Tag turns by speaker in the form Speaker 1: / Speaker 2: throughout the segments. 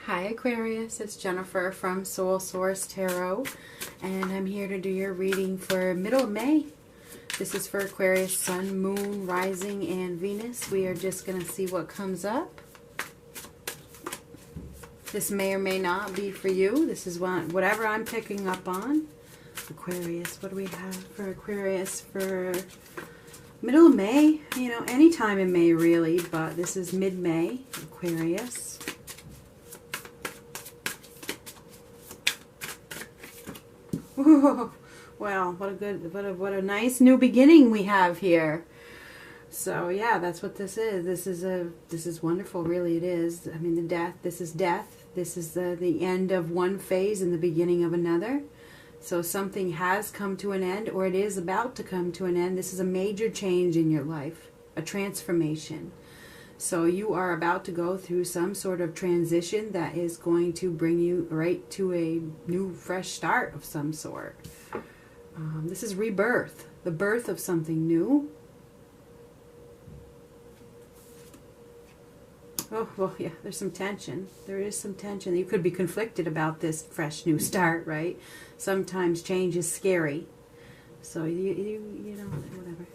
Speaker 1: Hi Aquarius, it's Jennifer from Soul Source Tarot, and I'm here to do your reading for middle of May. This is for Aquarius, Sun, Moon, Rising, and Venus. We are just going to see what comes up. This may or may not be for you. This is whatever I'm picking up on. Aquarius, what do we have for Aquarius for middle of May? You know, any time in May really, but this is mid-May, Aquarius. Whoa. Well, what a nice new beginning we have here. So yeah, that's what this is. This is wonderful, really it is. I mean, this is death. This is the end of one phase and the beginning of another. So something has come to an end, or it is about to come to an end. This is a major change in your life, a transformation. So you are about to go through some sort of transition that is going to bring you right to a new, fresh start of some sort. This is rebirth, the birth of something new. Oh, well, yeah, there's some tension. There is some tension. You could be conflicted about this fresh new start, right? Sometimes change is scary. So, you know, whatever.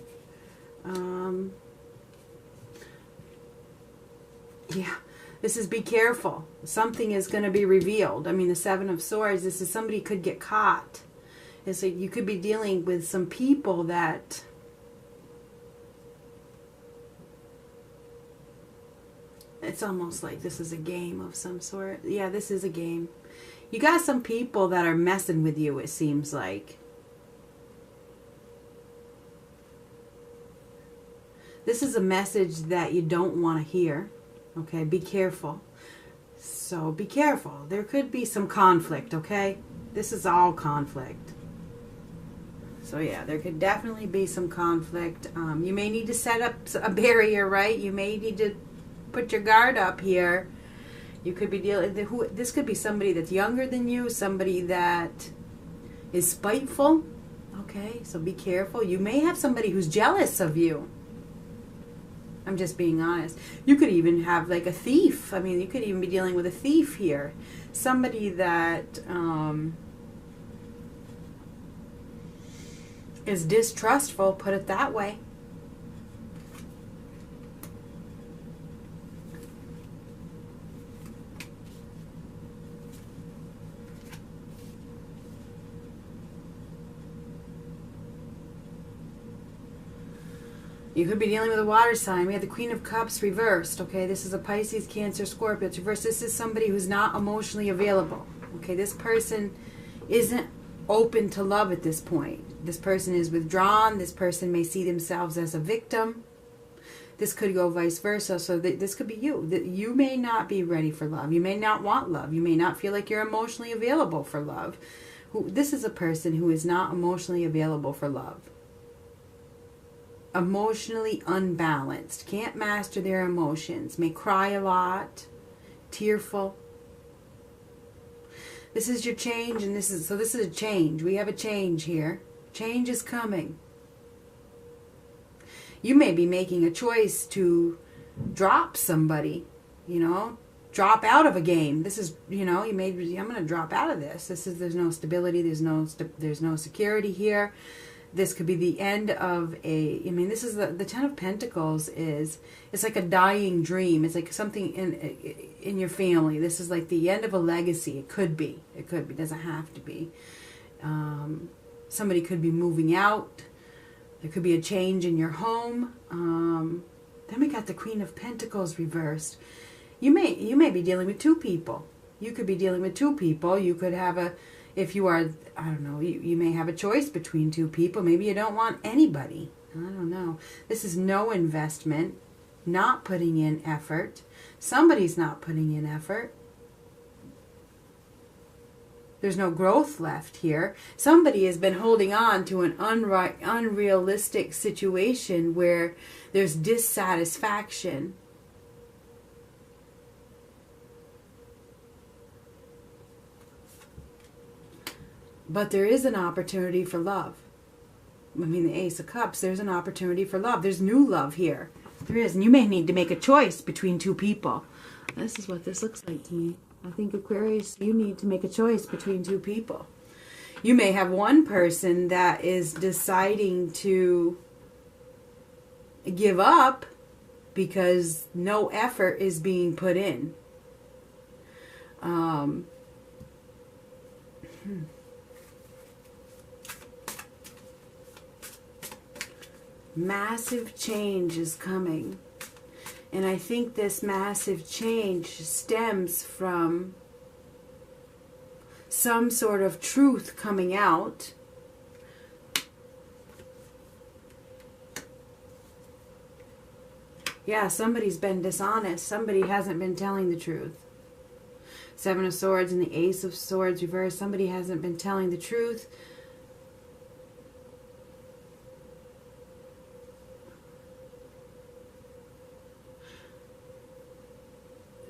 Speaker 1: Yeah, this is be careful. Something is going to be revealed. I mean, the Seven of Swords, this is somebody could get caught. It's like you could be dealing with some people that it's almost like this is a game of some sort. Yeah, this is a game. You got some people that are messing with you, it seems like. This is a message that you don't want to hear. Okay, be careful. So be careful. There could be some conflict, okay? This is all conflict. So yeah, there could definitely be some conflict. You may need to set up a barrier, right? You may need to put your guard up here. You could be dealing. This could be somebody that's younger than you, somebody that is spiteful. Okay, so be careful. You may have somebody who's jealous of you. I'm just being honest. You could even have like a thief. I mean, you could even be dealing with a thief here. Somebody that is distrustful, put it that way. You could be dealing with a water sign. We have the Queen of Cups reversed. Okay, this is a Pisces, Cancer, Scorpio. It's reversed. This is somebody who's not emotionally available. Okay, this person isn't open to love at this point. This person is withdrawn. This person may see themselves as a victim. This could go vice versa. So this could be you. You may not be ready for love. You may not want love. You may not feel like you're emotionally available for love. This is a person who is not emotionally available for love. Emotionally unbalanced, can't master their emotions, may cry a lot, tearful. This is your change, and this is a change. We have a change here. Change is coming. You may be making a choice to drop somebody, you know, drop out of a game. This is, you know, I'm going to drop out of this. There's no stability, there's no security here. This could be the end of I mean, this is the Ten of Pentacles it's like a dying dream. It's like something in your family. This is like the end of a legacy. It could be. It doesn't have to be. Somebody could be moving out. There could be a change in your home. Then we got the Queen of Pentacles reversed. You may be dealing with two people. You could be dealing with two people. You could have if you are, I don't know, you may have a choice between two people. Maybe you don't want anybody. I don't know. This is no investment, not putting in effort. Somebody's not putting in effort. There's no growth left here. Somebody has been holding on to an unrealistic situation where there's dissatisfaction. But there is an opportunity for love. I mean, the Ace of Cups, there's an opportunity for love. There's new love here. There is. And you may need to make a choice between two people. This is what this looks like to me. I think, Aquarius, you need to make a choice between two people. You may have one person that is deciding to give up because no effort is being put in. Massive change is coming. And I think this massive change stems from some sort of truth coming out. Yeah, somebody's been dishonest. Somebody hasn't been telling the truth. Seven of Swords and the Ace of Swords reversed. Somebody hasn't been telling the truth.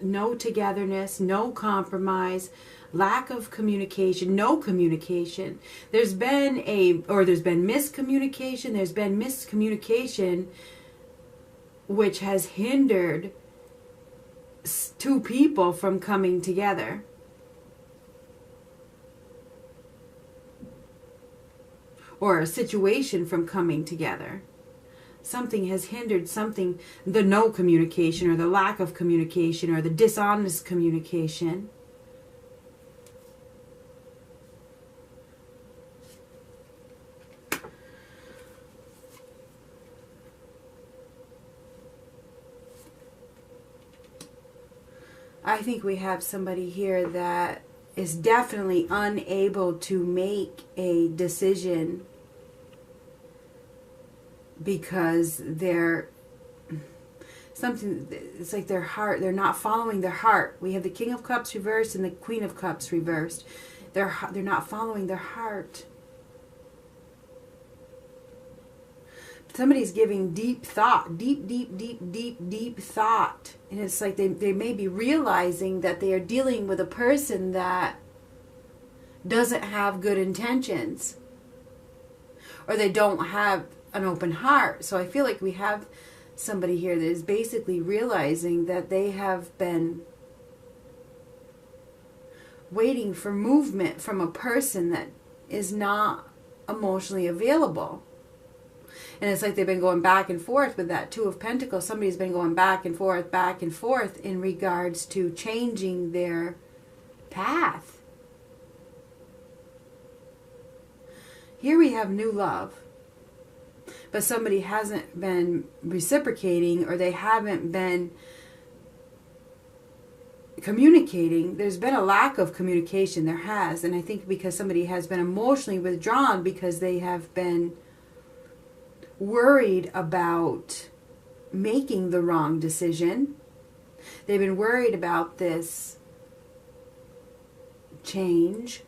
Speaker 1: No togetherness, no compromise, lack of communication, no communication. There's been miscommunication. There's been miscommunication which has hindered two people from coming together. Or a situation from coming together. Something has hindered something, the no communication or the lack of communication or the dishonest communication. I think we have somebody here that is definitely unable to make a decision because it's like their heart, they're not following their heart. We have the King of Cups reversed and the Queen of Cups reversed. They're not following their heart. Somebody's giving deep thought, deep thought. And it's like they may be realizing that they are dealing with a person that doesn't have good intentions. Or they don't have an open heart. So I feel like we have somebody here that is basically realizing that they have been waiting for movement from a person that is not emotionally available. And it's like they've been going back and forth with that Two of Pentacles. Somebody's been going back and forth in regards to changing their path. Here we have new love. But somebody hasn't been reciprocating, or they haven't been communicating. There's been a lack of communication. There has. And I think because somebody has been emotionally withdrawn because they have been worried about making the wrong decision. They've been worried about this change.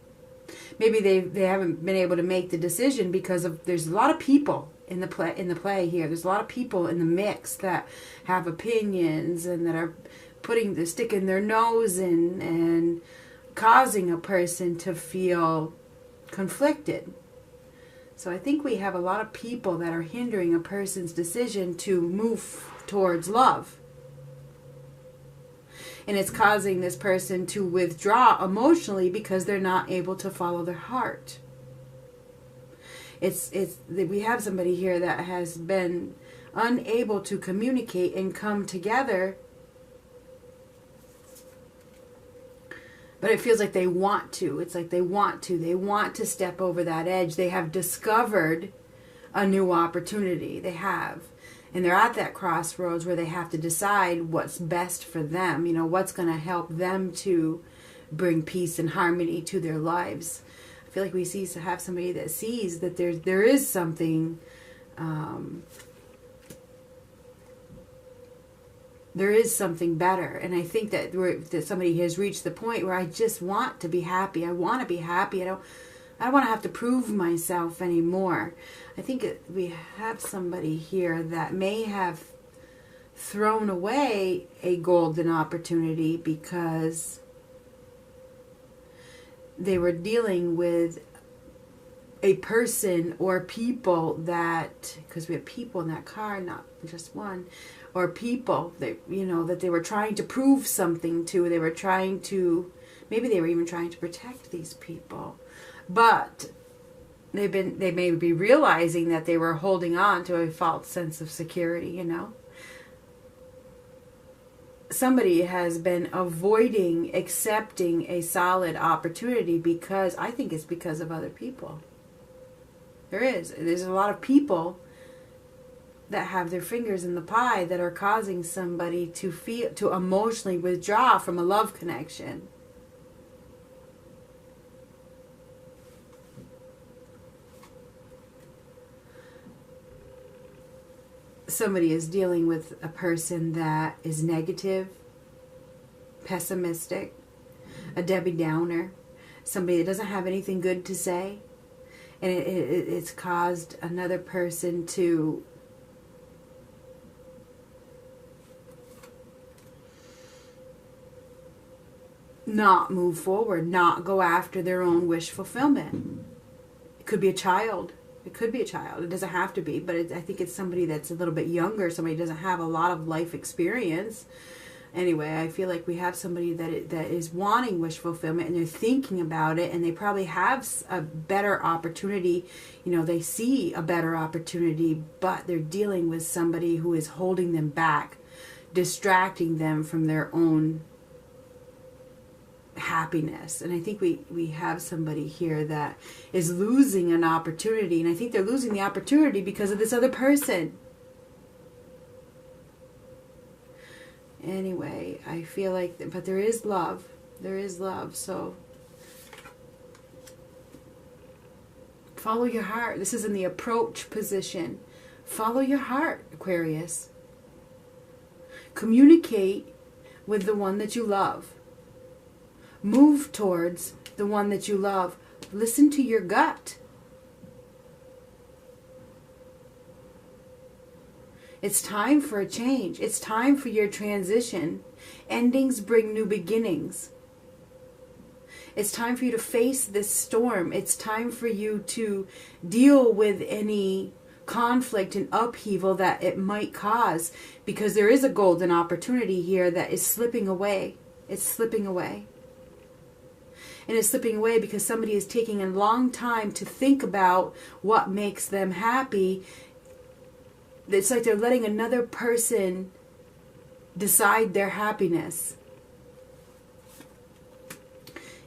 Speaker 1: Maybe they haven't been able to make the decision because of there's a lot of people in the play here. There's a lot of people in the mix that have opinions and that are putting the stick in their nose and causing a person to feel conflicted. So I think we have a lot of people that are hindering a person's decision to move towards love. And it's causing this person to withdraw emotionally because they're not able to follow their heart. We have somebody here that has been unable to communicate and come together. But it feels like they want to. It's like they want to. They want to step over that edge. They have discovered a new opportunity. They have. And they're at that crossroads where they have to decide what's best for them. You know, what's going to help them to bring peace and harmony to their lives. I feel like we have somebody that sees that there is something... there is something better. And I think that somebody has reached the point where I just want to be happy. I want to be happy. I don't want to have to prove myself anymore. I think we have somebody here that may have thrown away a golden opportunity because they were dealing with a person or people that, because we have people in that car, not just one, or people that, you know, that they were trying to prove something to. They were trying to, maybe they were even trying to protect these people. But they may be realizing that they were holding on to a false sense of security, you know. Somebody has been avoiding accepting a solid opportunity because, I think it's because of other people. There's a lot of people that have their fingers in the pie that are causing somebody to emotionally withdraw from a love connection. Somebody is dealing with a person that is negative, pessimistic, a Debbie Downer, somebody that doesn't have anything good to say, and it's caused another person to not move forward, not go after their own wish fulfillment. It could be a child. It could be a child. It doesn't have to be, but I think it's somebody that's a little bit younger, somebody who doesn't have a lot of life experience. Anyway, I feel like we have somebody that is wanting wish fulfillment, and they're thinking about it, and they probably have a better opportunity. You know, they see a better opportunity, but they're dealing with somebody who is holding them back, distracting them from their own happiness. And I think we have somebody here that is losing an opportunity, and I think they're losing the opportunity because of this other person. Anyway, I feel like, but there is love. There is love. So follow your heart. This is in the approach position. Follow your heart, Aquarius. Communicate with the one that you love. Move towards the one that you love. Listen to your gut. It's time for a change. It's time for your transition. Endings bring new beginnings. It's time for you to face this storm. It's time for you to deal with any conflict and upheaval that it might cause, because there is a golden opportunity here that is slipping away. It's slipping away. And it's slipping away because somebody is taking a long time to think about what makes them happy. It's like they're letting another person decide their happiness.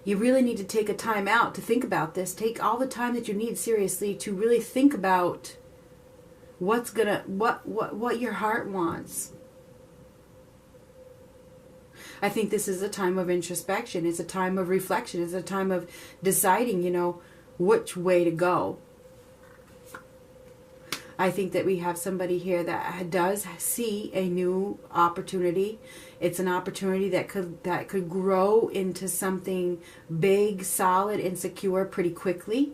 Speaker 1: You really need to take a time out to think about this. Take all the time that you need, seriously, to really think about what your heart wants. I think this is a time of introspection. It's a time of reflection. It's a time of deciding, you know, which way to go. I think that we have somebody here that does see a new opportunity. It's an opportunity that could grow into something big, solid, and secure pretty quickly.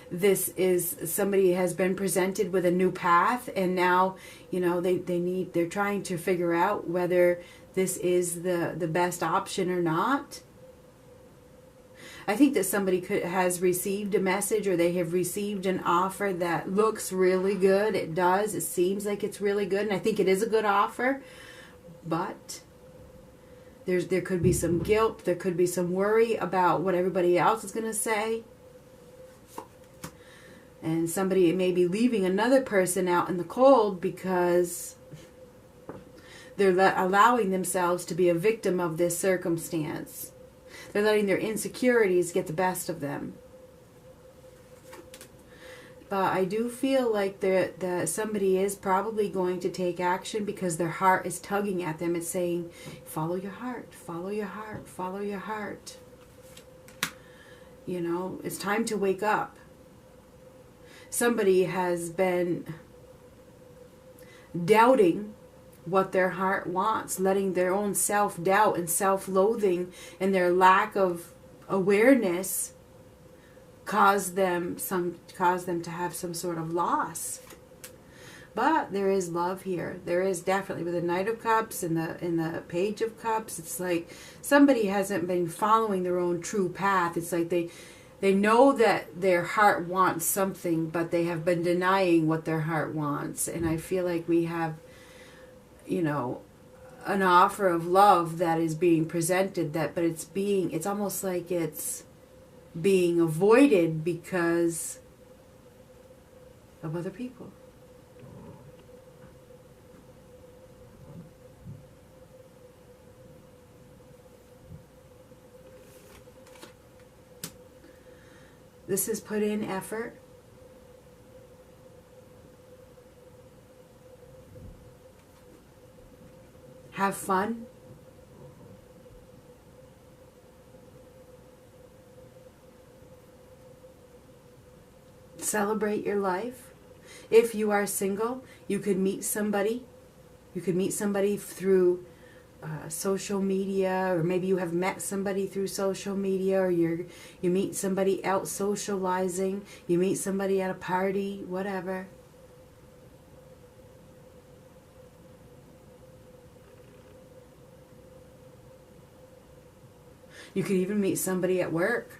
Speaker 1: This is somebody has been presented with a new path, and now, you know, they're trying to figure out whether this is the best option or not. I think that somebody has received a message, or they have received an offer that looks really good. It does. It seems like it's really good, and I think it is a good offer. But there could be some guilt. There could be some worry about what everybody else is going to say. And somebody may be leaving another person out in the cold because they're allowing themselves to be a victim of this circumstance. They're letting their insecurities get the best of them. But I do feel like that somebody is probably going to take action because their heart is tugging at them. It's saying, follow your heart, follow your heart, follow your heart. You know, it's time to wake up. Somebody has been doubting what their heart wants, letting their own self-doubt and self-loathing and their lack of awareness cause them to have some sort of loss. But there is love here. There is definitely, with the Knight of Cups and the Page of Cups, it's like somebody hasn't been following their own true path. It's like They know that their heart wants something, but they have been denying what their heart wants. And I feel like we have, you know, an offer of love that is being presented, but it's almost like it's being avoided because of other people. This is put in effort. Have fun. Celebrate your life. If you are single, you could meet somebody. You could meet somebody through social media, or maybe you have met somebody through social media, or you meet somebody out socializing, you meet somebody at a party, whatever. You could even meet somebody at work.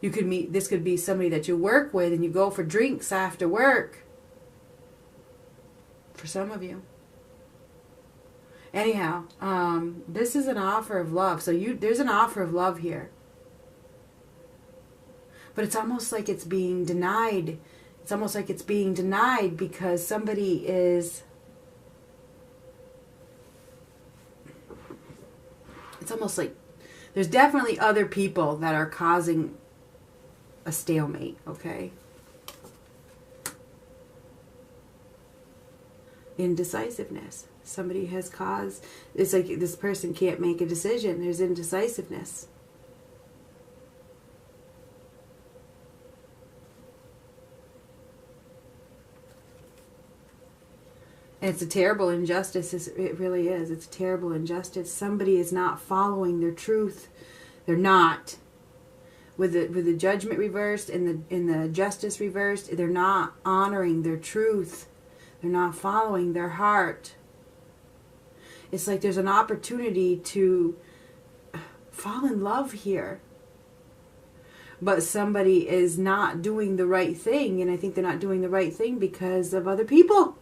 Speaker 1: This could be somebody that you work with and you go for drinks after work. For some of you. Anyhow, this is an offer of love. So there's an offer of love here. But it's almost like it's being denied. It's almost like it's being denied because somebody is... It's almost like there's definitely other people that are causing a stalemate, okay? Indecisiveness. Somebody has caused... It's like this person can't make a decision. There's indecisiveness. And it's a terrible injustice. It really is. It's a terrible injustice. Somebody is not following their truth. They're not. With the judgment reversed and the justice reversed, they're not honoring their truth. They're not following their heart. It's like there's an opportunity to fall in love here. But somebody is not doing the right thing. And I think they're not doing the right thing because of other people.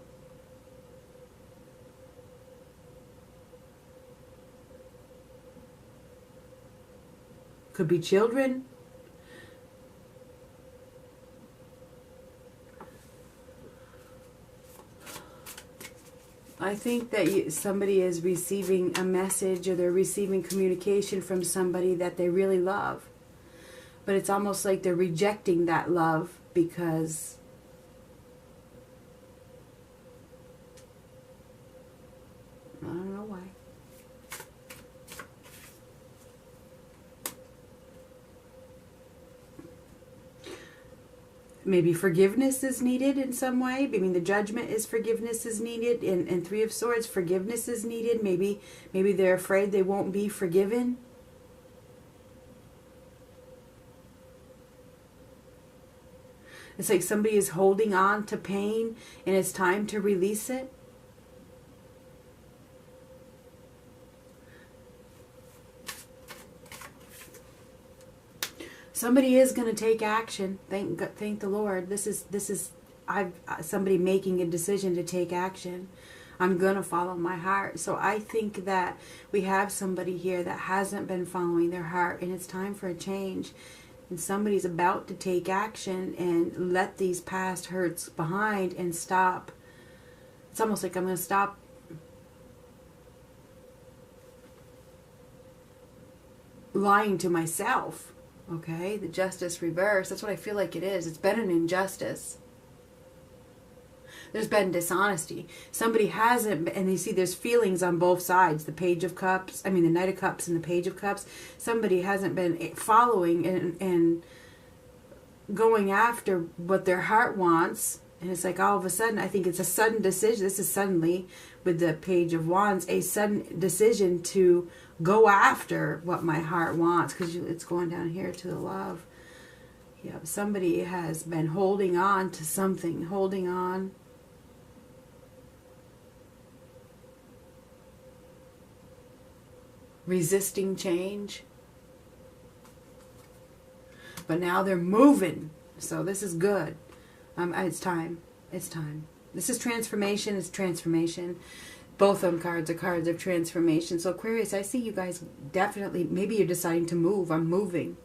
Speaker 1: Could be children. I think that somebody is receiving a message, or they're receiving communication from somebody that they really love. But it's almost like they're rejecting that love because I don't know why. Maybe forgiveness is needed in some way. I mean, the judgment is forgiveness is needed. In Three of Swords, forgiveness is needed. Maybe they're afraid they won't be forgiven. It's like somebody is holding on to pain and it's time to release it. Somebody is going to take action. Thank the Lord. This is somebody making a decision to take action. I'm going to follow my heart. So I think that we have somebody here that hasn't been following their heart, and it's time for a change. And somebody's about to take action and let these past hurts behind and stop. It's almost like I'm going to stop lying to myself. Okay, the justice reverse. That's what I feel like it is. It's been an injustice. There's been dishonesty. Somebody hasn't, and you see there's feelings on both sides. The Page of Cups, the Knight of Cups and the Page of Cups. Somebody hasn't been following and going after what their heart wants. And it's like all of a sudden, I think it's a sudden decision. This is suddenly, with the Page of Wands, a sudden decision to go after what my heart wants, because it's going down here to the love. Yeah, somebody has been holding on to something, holding on. Resisting change. But now they're moving. So this is good. It's time. It's time. This is transformation. It's transformation. Both of them cards are cards of transformation. So Aquarius, I see you guys definitely, maybe you're deciding to move. I'm moving.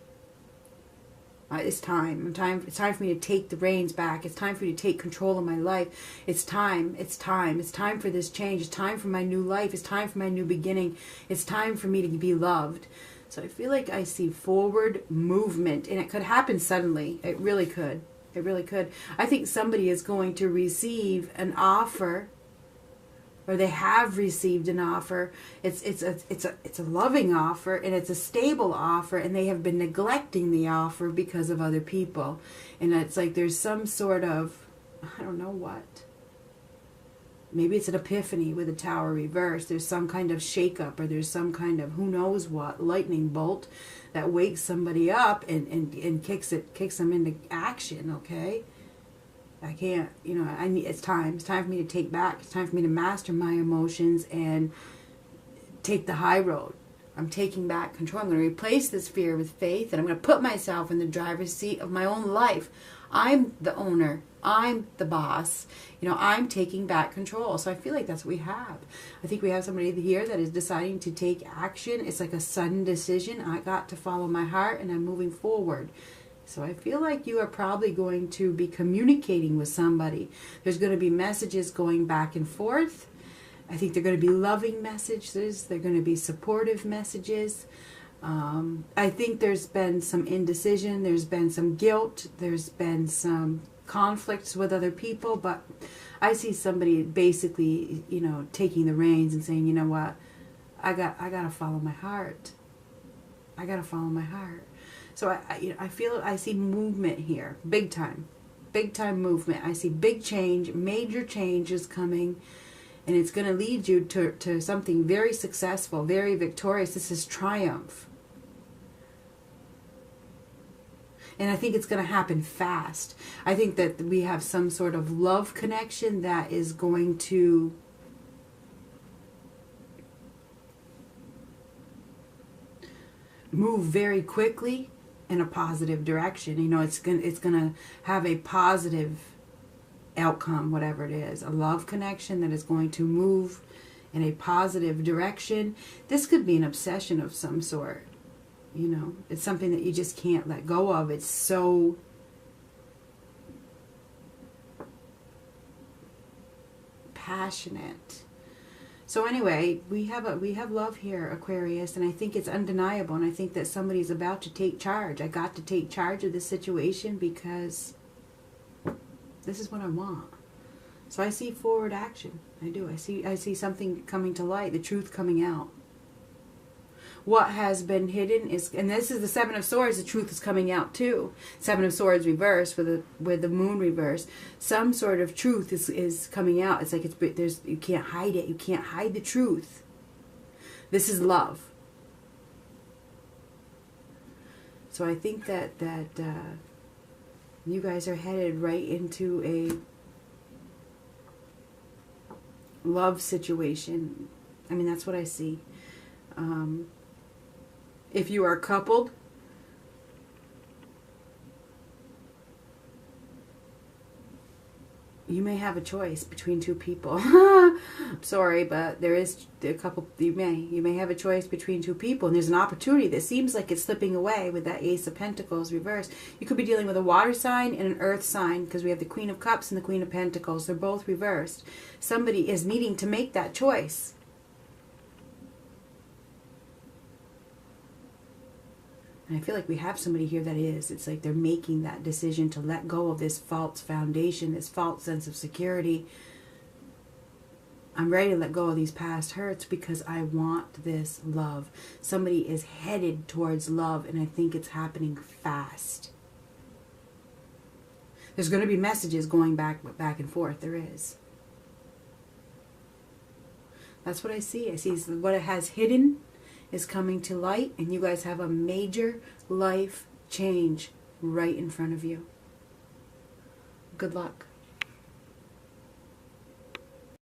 Speaker 1: It's time. It's time for me to take the reins back. It's time for me to take control of my life. It's time. It's time. It's time for this change. It's time for my new life. It's time for my new beginning. It's time for me to be loved. So I feel like I see forward movement, and it could happen suddenly. It really could. It really could. I think somebody is going to receive an offer, or they have received an offer. It's a loving offer, and it's a stable offer, and they have been neglecting the offer because of other people. And it's like there's some sort of, I don't know what. Maybe it's an epiphany with a Tower reverse. There's some kind of shakeup, or there's some kind of who knows what lightning bolt that wakes somebody up and kicks them into action. Okay, I can't. I need. It's time. It's time for me to take back. It's time for me to master my emotions and take the high road. I'm taking back control. I'm going to replace this fear with faith, and I'm going to put myself in the driver's seat of my own life. I'm the owner. I'm the boss. I'm taking back control. So I feel like that's what we have. I think we have somebody here that is deciding to take action. It's like a sudden decision. I got to follow my heart, and I'm moving forward. So I feel like you are probably going to be communicating with somebody. There's going to be messages going back and forth. I think they're going to be loving messages. They're going to be supportive messages. I think there's been some indecision. There's been some guilt. There's been some conflicts with other people. But I see somebody basically, taking the reins and saying, you know what, I got to follow my heart. I got to follow my heart. So I see movement here, big time movement. I see big change, major changes coming, and it's going to lead you to something very successful, very victorious. This is triumph. And I think it's going to happen fast. I think that we have some sort of love connection that is going to move very quickly in a positive direction. It's gonna have a positive outcome, whatever it is. A love connection that is going to move in a positive direction. This could be an obsession of some sort. It's something that you just can't let go of. It's so passionate. So anyway, we have love here, Aquarius, and I think it's undeniable, and I think that somebody's about to take charge. I got to take charge of this situation because this is what I want. So I see forward action. I do. I see something coming to light, the truth coming out. What has been hidden is, and this is the Seven of Swords, the truth is coming out too. Seven of Swords reverse with the moon reverse. Some sort of truth is coming out. It's like you can't hide it. You can't hide the truth. This is love. So I think that you guys are headed right into a love situation. I mean, that's what I see. If you are coupled, you may have a choice between two people. Sorry, but there is a couple. You may have a choice between two people, and there's an opportunity that seems like it's slipping away with that Ace of Pentacles reversed. You could be dealing with a water sign and an earth sign, because we have the Queen of Cups and the Queen of Pentacles. They're both reversed. Somebody is needing to make that choice. And I feel like we have somebody here that is. It's like they're making that decision to let go of this false foundation, this false sense of security. I'm ready to let go of these past hurts because I want this love. Somebody is headed towards love, and I think it's happening fast. There's going to be messages going back and forth. There is. That's what I see. I see what it has hidden is coming to light, and you guys have a major life change right in front of you. Good luck.